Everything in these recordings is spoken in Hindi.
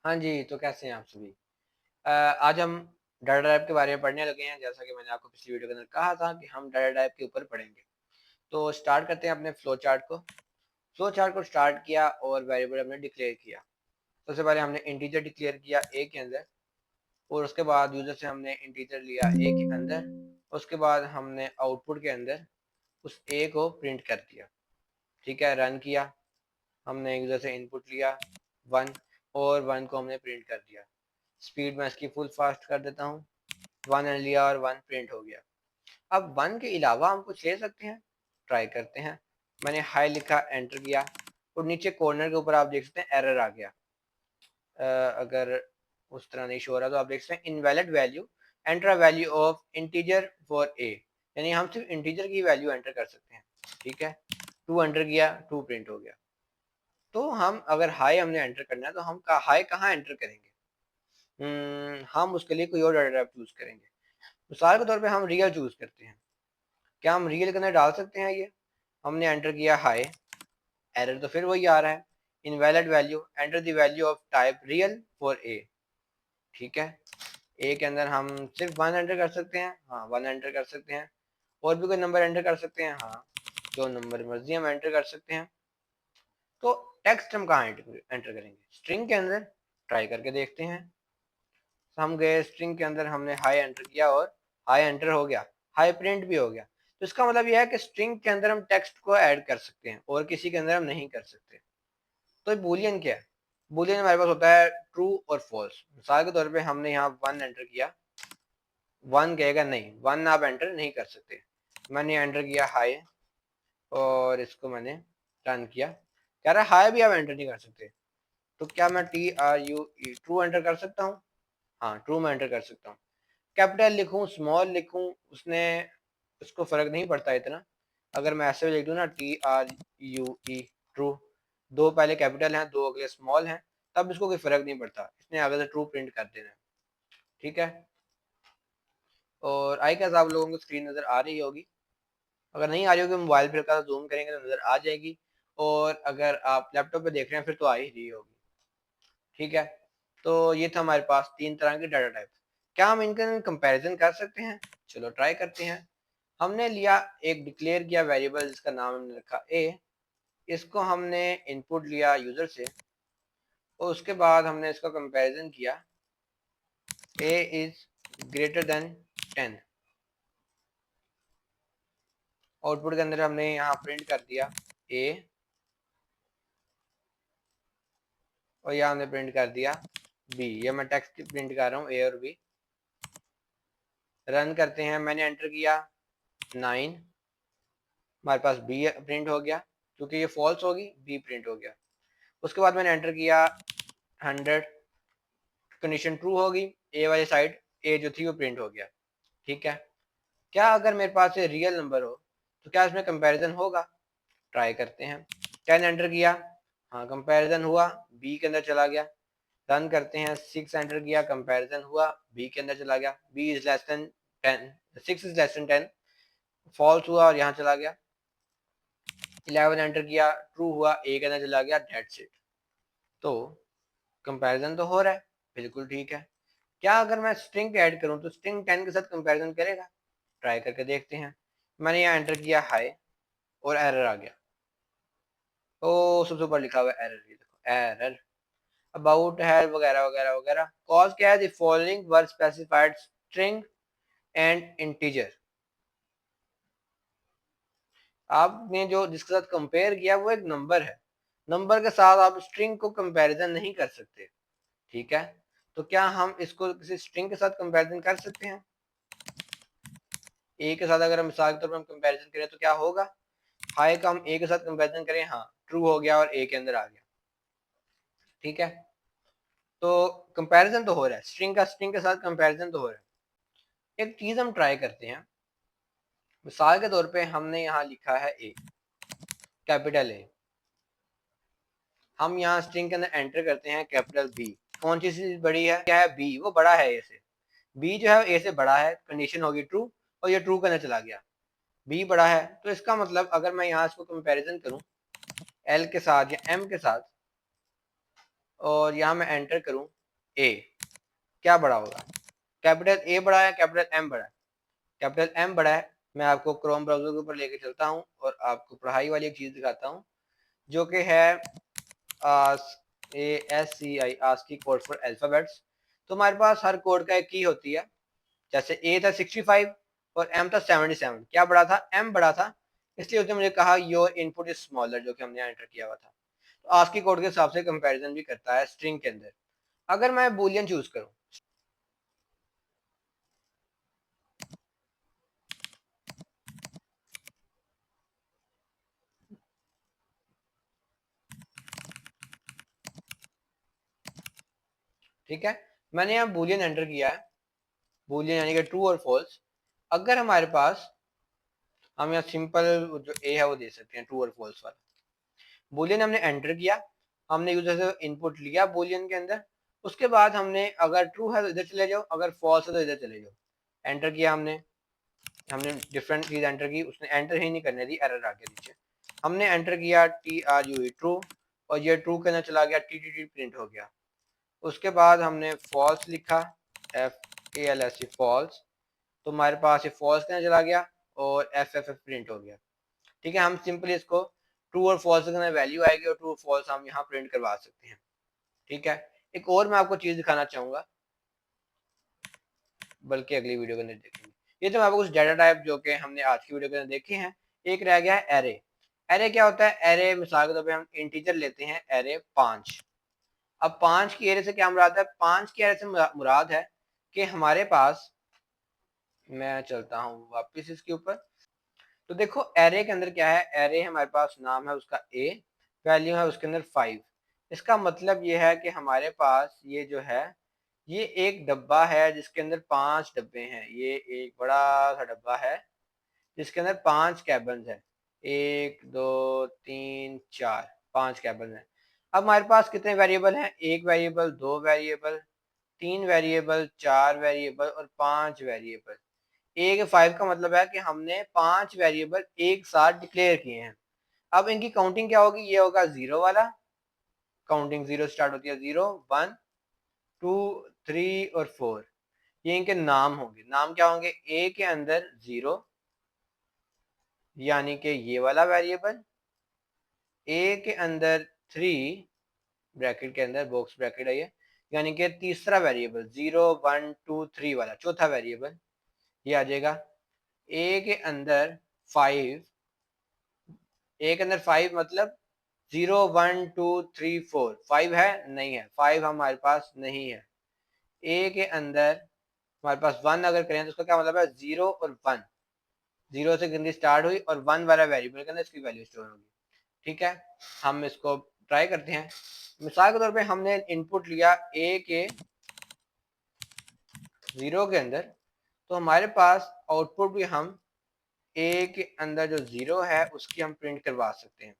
हाँ जी, तो कैसे हैं आप सभी? आज हम डाटा टाइप के बारे में पढ़ने लगे हैं, जैसा कि मैंने आपको पिछली वीडियो के अंदर कहा था कि हम डाटा टाइप के ऊपर पढ़ेंगे। तो स्टार्ट करते हैं अपने फ्लो चार्ट को। फ्लो चार्ट को स्टार्ट किया और वेरिएबल हमने डिक्लेयर किया। सबसे पहले हमने इंटीजर डिक्लेयर किया ए के अंदर, और उसके बाद यूजर से हमने इंटीजर लिया ए के अंदर। उसके बाद हमने आउटपुट के अंदर उस ए को प्रिंट कर दिया। ठीक है, रन किया। हमने यूजर से इनपुट लिया 1, और 1 को हमने प्रिंट कर दिया। स्पीड मैं इसकी फुल फास्ट कर देता हूँ। 1 ने लिया और 1 प्रिंट हो गया। अब 1 के अलावा हम कुछ ले सकते हैं, ट्राई करते हैं। मैंने हाई लिखा, एंटर किया, और नीचे कॉर्नर के ऊपर आप देख सकते हैं एरर आ गया। अगर उस तरह नहीं शो हो रहा तो आप देख सकते हैं invalid value, enter value of integer for a, यानी हम सिर्फ इंटीजर की वैल्यू एंटर कर सकते हैं। ठीक है, 2 एंटर किया, 2 प्रिंट हो गया। तो हम अगर हाई हमने एंटर करना है तो हम हाई कहाँ एंटर करेंगे? हम उसके लिए कोई और डाटा टाइप चूज करेंगे। मिसाल के तौर पे हम रियल चूज करते हैं। क्या हम रियल के अंदर डाल सकते हैं ये? हमने एंटर किया हाई, एरर तो फिर वही आ रहा है, invalid value, enter the value of type real for a. ठीक है, ए के अंदर हम सिर्फ 1 एंटर कर सकते हैं। हाँ, 1 एंटर कर सकते हैं। और भी कोई नंबर एंटर कर सकते हैं? हाँ, जो नंबर मर्जी हम एंटर कर सकते हैं। तो टेक्स्ट हम कहाँ एंटर करेंगे? स्ट्रिंग के अंदर। ट्राई करके देखते हैं। हम गए स्ट्रिंग के अंदर, हमने हाई एंटर किया और हाई एंटर हो गया, हाई प्रिंट भी हो गया। तो इसका मतलब यह है कि स्ट्रिंग के अंदर हम टेक्स्ट को ऐड कर सकते हैं और किसी के अंदर हम नहीं कर सकते। तो बूलियन क्या है? बूलियन हमारे पास होता है ट्रू और फॉल्स। मिसाल के तौर पे हमने यहाँ 1 एंटर किया, 1 कहेगा नहीं, 1 आप एंटर नहीं कर सकते। मैंने एंटर किया हाई, और इसको मैंने रन किया, कह रहा है हाई भी आप एंटर नहीं कर सकते। तो क्या मैं TRUE ट्रू एंटर कर सकता हूँ? हाँ, ट्रू मैं एंटर कर सकता हूँ। कैपिटल लिखूं, स्मॉल लिखूं, उसने उसको फर्क नहीं पड़ता इतना। अगर मैं ऐसे लिख दूं ना, TRUE ट्रू, दो पहले कैपिटल हैं, दो अगले स्मॉल हैं, तब इसको कोई फर्क नहीं पड़ता, इसने आगे से ट्रू प्रिंट कर देना है। ठीक है, और आई कैसे आप लोगों को स्क्रीन नजर आ रही होगी? अगर नहीं आ रही होगी, मोबाइल पर का जूम करेंगे तो नजर आ जाएगी, और अगर आप लैपटॉप पे देख रहे हैं फिर तो आ ही रही होगी। ठीक है, तो ये था हमारे पास 3 तरह के डाटा टाइप। क्या हम इनका कंपैरिजन कर सकते हैं? चलो ट्राई करते हैं। हमने लिया, एक डिक्लेयर किया वेरिएबल जिसका नाम हमने रखा ए। इसको हमने इनपुट लिया यूजर से, और उसके बाद हमने इसका कंपैरिजन किया, ए इज ग्रेटर देन 10। आउटपुट के अंदर हमने यहाँ प्रिंट कर दिया ए, और यहाँ हमने प्रिंट कर दिया बी। ये मैं टेक्स्ट प्रिंट कर रहा हूँ, ए और बी। रन करते हैं। मैंने एंटर किया 9, हमारे पास बी प्रिंट हो गया, क्योंकि ये फॉल्स होगी, बी प्रिंट हो गया। उसके बाद मैंने एंटर किया 100, कंडीशन ट्रू होगी, ए वाली साइड ए जो थी वो प्रिंट हो गया। ठीक है, क्या अगर मेरे पास ये रियल नंबर हो तो क्या इसमें कंपैरिजन होगा? ट्राई करते हैं। 10 एंटर किया, हाँ कंपैरिजन हुआ, बी के अंदर चला गया। रन करते हैं। 6 एंटर किया, कंपैरिजन हुआ, बी के अंदर चला गया, B is less than 10, 6 is less than 10, false हुआ और यहाँ चला गया। 11 एंटर किया, ट्रू हुआ, ए के अंदर चला गया, डेट्स इट। तो कंपैरिजन तो हो रहा है, बिल्कुल ठीक है। क्या अगर मैं स्ट्रिंग ऐड करूं तो स्ट्रिंग 10 के साथ कंपैरिजन करेगा? ट्राई करके देखते हैं। मैंने यहाँ एंटर किया हाई, और एरर आ गया। ओ, सबसे ऊपर लिखा हुआ एरर, ये देखो एरर अबाउट है वगैरह वगैरह वगैरह। कॉज क्या है? The following were specified string and integer. आपने जो जिसके साथ कंपेयर किया वो एक नंबर है, नंबर के साथ आप स्ट्रिंग को कंपैरिजन नहीं कर सकते। ठीक है, तो क्या हम इसको किसी स्ट्रिंग के साथ कंपैरिजन कर सकते हैं? ए के साथ अगर हम मिसाल के तौर पर हम कंपैरिजन करें तो क्या होगा? हाई का हम ए के साथ कंपैरिजन करें, हाँ ट्रू हो गया और ए के अंदर आ गया। ठीक है, तो कंपैरिजन तो हो रहा है, स्ट्रिंग का स्ट्रिंग के साथ कंपैरिजन तो हो रहा है। एक चीज हम ट्राई करते हैं। मिसाल के तौर पे हमने यहाँ लिखा है ए, कैपिटल ए। हम यहाँ स्ट्रिंग के अंदर एंटर करते हैं कैपिटल बी। कौन सी चीज बड़ी है? क्या है? बी, वो बड़ा है ए से। बी जो है ए से बड़ा है, कंडीशन होगी ट्रू, और ये ट्रू के अंदर चला गया। बी बड़ा है, तो इसका मतलब अगर मैं यहाँ इसको कंपैरिजन करूँ एल के साथ या एम के साथ, और यहाँ मैं एंटर करूँ ए, क्या बड़ा होगा? कैपिटल ए बड़ा है, कैपिटल एम बड़ा है? कैपिटल एम बड़ा है। मैं आपको क्रोम ब्राउजर के ऊपर लेके चलता हूँ और आपको पढ़ाई वाली एक चीज़ दिखाता हूँ जो कि है ASCII, ASCII code for alphabets. तो हमारे पास हर कोड का एक की होती है। जैसे ए था 65 और एम था 77। क्या बड़ा था? एम बड़ा था, इसलिए उसने मुझे कहा योर इनपुट इज स्मॉलर, जो कि हमने एंटर किया हुआ था। तो ASCII कोड के हिसाब से कंपैरिजन भी करता है स्ट्रिंग के अंदर। अगर मैं बूलियन चूज करूँ, ठीक है, मैंने यहाँ बूलियन एंटर किया है, बूलियन यानी कि ट्रू और फॉल्स। अगर हमारे पास, हम यहाँ सिंपल जो ए है वो दे सकते हैं, ट्रू और फॉल्स वाला। बूलियन हमने एंटर किया, हमने यूजर से इनपुट लिया बूलियन के अंदर। उसके बाद हमने अगर ट्रू है तो इधर चले जाओ, अगर फॉल्स है तो इधर चले जाओ। एंटर किया हमने, हमने डिफरेंट चीज एंटर की, उसने एंटर ही नहीं करने दी, एरर आ गया नीचे। हमने एंटर किया TRUE ट्रू, और ये ट्रू के अंदर चला गया, TTT प्रिंट हो गया। उसके बाद हमने फॉल्स लिखा, FALSE फॉल्स, तो हमारे पास ये फॉल्स के अंदर चला गया और FFF प्रिंट हो गया। ठीक है, हम सिंपली इसको ट्रू और फॉल्स के अंदर वैल्यू आएगी और ट्रू फॉल्स हम यहाँ प्रिंट करवा सकते हैं। ठीक है, एक और मैं आपको चीज दिखाना चाहूंगा, बल्कि अगली वीडियो के अंदर देखेंगे। ये तो आपको कुछ डाटा टाइप जो कि हमने आज की वीडियो के अंदर देखे हैं। एक रह गया है एरे। एरे क्या होता है? एरे मिसाल के तौर पे हम इंटीजर लेते हैं, एरे 5। अब 5 की एरे से क्या मुराद है? 5 की एरे से मुराद है कि हमारे पास, मैं चलता हूँ वापिस इसके ऊपर। तो देखो एरे के अंदर क्या है, एरे हमारे पास नाम है उसका ए, वैल्यू है उसके अंदर 5। इसका मतलब ये है कि हमारे पास ये जो है, ये एक डब्बा है जिसके अंदर 5 डब्बे हैं। ये एक बड़ा सा डब्बा है जिसके अंदर 5 कैबन्स हैं, 1 2 3 4, 5 कैबन है। अब हमारे पास कितने वेरिएबल हैं? 1 वेरिएबल, 2 वेरिएबल, 3 वेरिएबल, 4 वेरिएबल और 5 वेरिएबल। एक 5 का मतलब है कि हमने 5 वेरिएबल एक साथ डिक्लेयर किए हैं। अब इनकी काउंटिंग क्या होगी? ये होगा जीरो वाला, काउंटिंग जीरो स्टार्ट होती है, 0 1 2 3 और 4। ये इनके नाम होंगे। नाम क्या होंगे? ए के अंदर 0, यानी कि ये वाला वेरिएबल। ए के अंदर 3, ब्रैकेट के अंदर बॉक्स ब्रैकेट है ये, यानी कि तीसरा वेरिएबल 0 1 2 3 वाला चौथा वेरिएबल, ये आ जाएगा। ए के अंदर 5, ए के अंदर 5 मतलब 0 1 2 3 4, 5 है? नहीं है, 5 हमारे पास नहीं है। ए के अंदर हमारे पास 1 अगर करें तो उसका क्या मतलब है? 0 और 1, 0 से गिनती स्टार्ट हुई और 1 वाला वेरिएबल के अंदर इसकी वैल्यू स्टोर होगी। ठीक है, हम इसको ट्राई करते हैं। मिसाल के तौर पे हमने इनपुट लिया ए के 0 के अंदर, तो हमारे पास आउटपुट भी हम ए के अंदर जो 0 है उसकी हम प्रिंट करवा सकते हैं।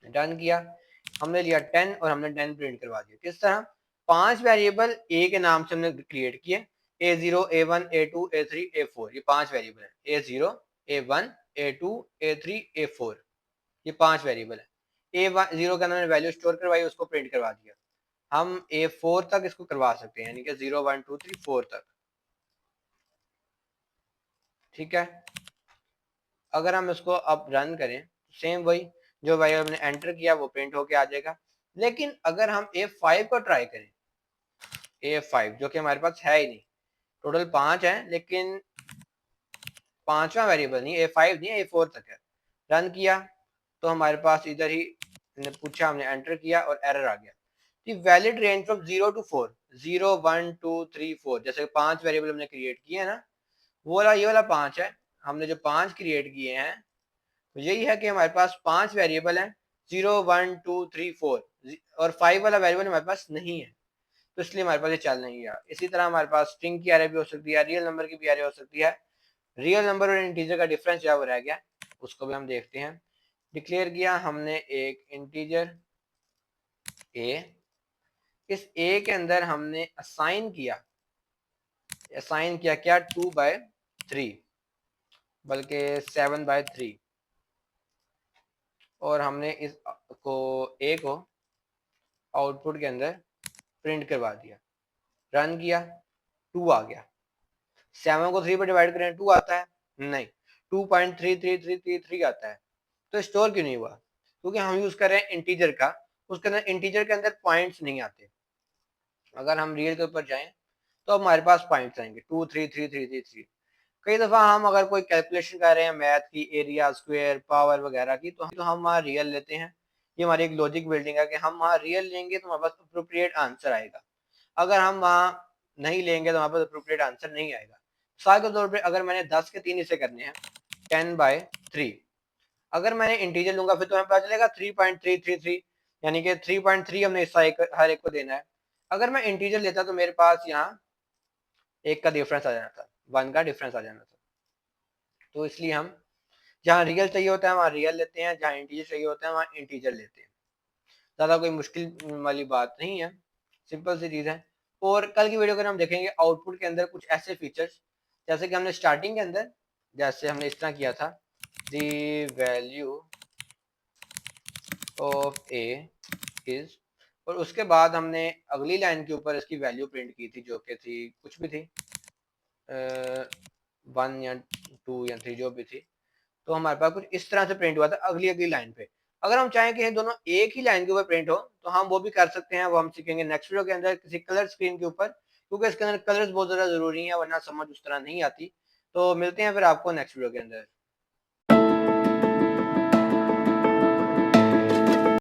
डन किया, हमने लिया 10 और हमने 10 प्रिंट करवा दिया। किस तरह? 5 वेरिएबल ए के नाम से हमने क्रिएट किए, A0 A1 A2 A3 A4, ये 5 वेरिएबल है। A0 A1 A2 A3 A4, ये 5 वेरिएबल है। A0 के अंदर हमने वैल्यू स्टोर करवाई, उसको प्रिंट करवा दिया। हम A4 तक इसको करवा सकते हैं, यानी कि 0 1 2 3 4 तक। ठीक है, अगर हम इसको अब रन करें, सेम वही जो भाई हमने एंटर किया वो प्रिंट होके आ जाएगा। लेकिन अगर हम A5 को ट्राई करें, A5 जो कि हमारे पास है ही नहीं, टोटल 5 है लेकिन पांचवा वेरिएबल नहीं, A5 नहीं, A4 तक है। रन किया तो हमारे पास इधर ही पूछा, हमने एंटर किया और एरर आ गया। वैलिड रेंज फ्रॉम 0 to 4, 0 1 2 3 4, जैसे 5 वेरिएबल हमने क्रिएट किए हैं ना, वो वाला ये वाला 5 है। हमने जो 5 क्रिएट किए हैं तो यही है कि हमारे पास 5 वेरिएबल हैं, 0 1 2 3 4, और 5 वाला वेरिएबल हमारे पास नहीं है, तो इसलिए हमारे पास ये चल नहीं गया। इसी तरह हमारे पास स्ट्रिंग की एरे भी हो सकती है, रियल नंबर की भी एरे हो सकती है। रियल नंबर और इंटीजर का डिफरेंस जो है वो रह गया, उसको भी हम देखते हैं। डिक्लेयर किया हमने एक इंटीजर ए, इस ए के अंदर हमने असाइन किया क्या? 2/3, बल्कि 7/3, और हमने इस को ए को आउटपुट के अंदर प्रिंट करवा दिया, रन किया, 2 आ गया। 7 को 3 पर डिवाइड करें 2 आता है? नहीं, 2.3333 आता है। तो स्टोर क्यों नहीं हुआ? क्योंकि हम यूज कर रहे हैं इंटीजर का, उसके अंदर इंटीजर के अंदर पॉइंट्स नहीं आते। अगर हम रियल के ऊपर जाएं तो हमारे पास पॉइंट्स आएंगे 23333। कई दफा हम अगर कोई कैलकुलेशन कर रहे हैं मैथ की, एरिया, स्क्वायर, पावर वगैरह की, तो हम वहाँ रियल लेते हैं। ये हमारी एक लॉजिक बिल्डिंग है कि हम वहाँ रियल लेंगे तो हमारे पास अप्रोप्रिएट आंसर आएगा। अगर हम वहाँ नहीं लेंगे तो हमारे पास अप्रोप्रिएट आंसर नहीं आएगा। मिसाल के तौर पर अगर मैंने 10 के 3 हिस्से करने हैं 10/3, अगर मैंने इंटीजर लूंगा फिर तो हमें पता चलेगा 3.333, यानी कि 3.3 हमने हिस्सा हर एक को देना है। अगर मैं इंटीजर लेता तो मेरे पास यहाँ एक का डिफरेंस आ जाना था, 1 का डिफरेंस आ जाना था। तो इसलिए हम जहाँ रियल चाहिए होता है वहाँ रियल लेते हैं, जहाँ इंटीजर चाहिए होता है वहाँ इंटीजर लेते हैं। ज़्यादा कोई मुश्किल वाली बात नहीं है, सिंपल सी चीज़ है। और कल की वीडियो में हम देखेंगे आउटपुट के अंदर कुछ ऐसे फीचर्स, जैसे कि हमने स्टार्टिंग के अंदर जैसे हमने इस तरह किया था, the value of A is, और उसके बाद हमने अगली लाइन के ऊपर इसकी वैल्यू प्रिंट की थी जो कि थी कुछ भी थी, 1 या 2 या 3 जो भी थी। तो हमारे पास कुछ इस तरह से प्रिंट हुआ था अगली अगली लाइन पे। अगर हम चाहें कि ये दोनों एक ही लाइन के ऊपर प्रिंट हो तो हम वो भी कर सकते हैं, वो हम सीखेंगे नेक्स्ट वीडियो के अंदर किसी कलर स्क्रीन के ऊपर, क्योंकि इसके अंदर कलर्स बहुत ज़्यादा ज़रूरी हैं, वरना समझ उस तरह नहीं आती। तो मिलते हैं फिर आपको नेक्स्ट वीडियो के अंदर।